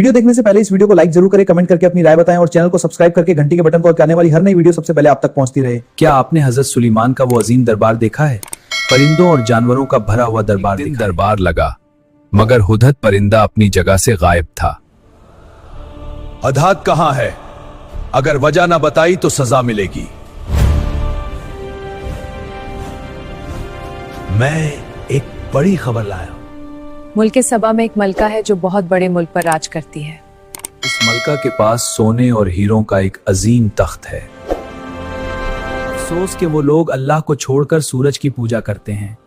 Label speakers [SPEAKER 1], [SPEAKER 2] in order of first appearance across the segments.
[SPEAKER 1] Video देखने से पहले इस वीडियो को लाइक जरूर करें, कमेंट करके अपनी राय बताएं और चैनल को सब्सक्राइब करके घंटी के बटन को आने वाली हर नई वीडियो सबसे पहले आप तक पहुंचती रहे। क्या आपने हजरत सुलेमान का वो अजीम दरबार देखा है? परिंदों और जानवरों का भरा हुआ दरबार।
[SPEAKER 2] दरबार लगा मगर हुदहद परिंदा अपनी जगह से गायब था।
[SPEAKER 3] हुदहद कहां है? अगर वजह ना बताई तो सजा मिलेगी। मैं एक बड़ी खबर लाया हूं।
[SPEAKER 4] मुल्क सबा में एक मलका है जो बहुत बड़े मुल्क पर राज करती है।
[SPEAKER 1] इस मलका के पास सोने और हीरों का एक अजीम तख्त है। अफसोस कि वो लोग अल्लाह को छोड़कर सूरज की पूजा करते हैं।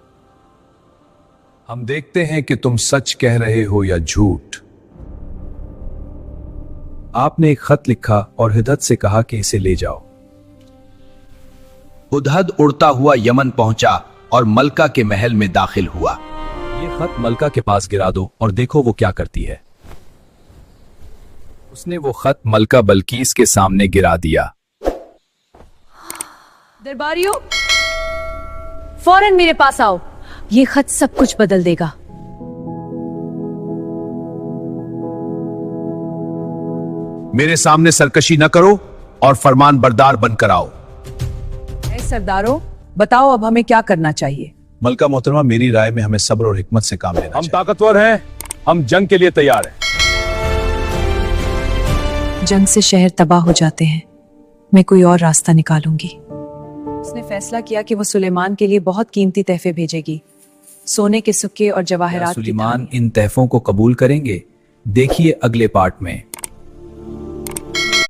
[SPEAKER 3] हम देखते हैं कि तुम सच कह रहे हो या झूठ।
[SPEAKER 1] आपने एक खत लिखा और हुदहद से कहा कि इसे ले जाओ।
[SPEAKER 5] हुदहद उड़ता हुआ यमन पहुंचा और मलका के महल में दाखिल हुआ।
[SPEAKER 1] ये खत मलका के पास गिरा दो और देखो वो क्या करती है।
[SPEAKER 2] उसने वो खत मलका बल्कीस के सामने गिरा दिया।
[SPEAKER 4] दरबारियों, फौरन मेरे पास आओ, ये खत सब कुछ बदल देगा।
[SPEAKER 3] मेरे सामने सरकशी न करो और फरमान बरदार बनकर आओ।
[SPEAKER 4] सरदारों, बताओ अब हमें क्या करना चाहिए?
[SPEAKER 3] मलका मोहतरमा, मेरी राय में हमें सब्र और हिकमत से काम लेना चाहिए।
[SPEAKER 6] ताकतवर हैं, हम जंग के लिए तैयार हैं।
[SPEAKER 4] जंग से शहर तबाह हो जाते हैं, मैं कोई और रास्ता निकालूंगी। उसने फैसला किया कि वो सुलेमान के लिए बहुत कीमती तहफे भेजेगी, सोने के सिक्के और जवाहरात।
[SPEAKER 1] सुलेमान इन तहफों को कबूल करेंगे? देखिए अगले पार्ट में।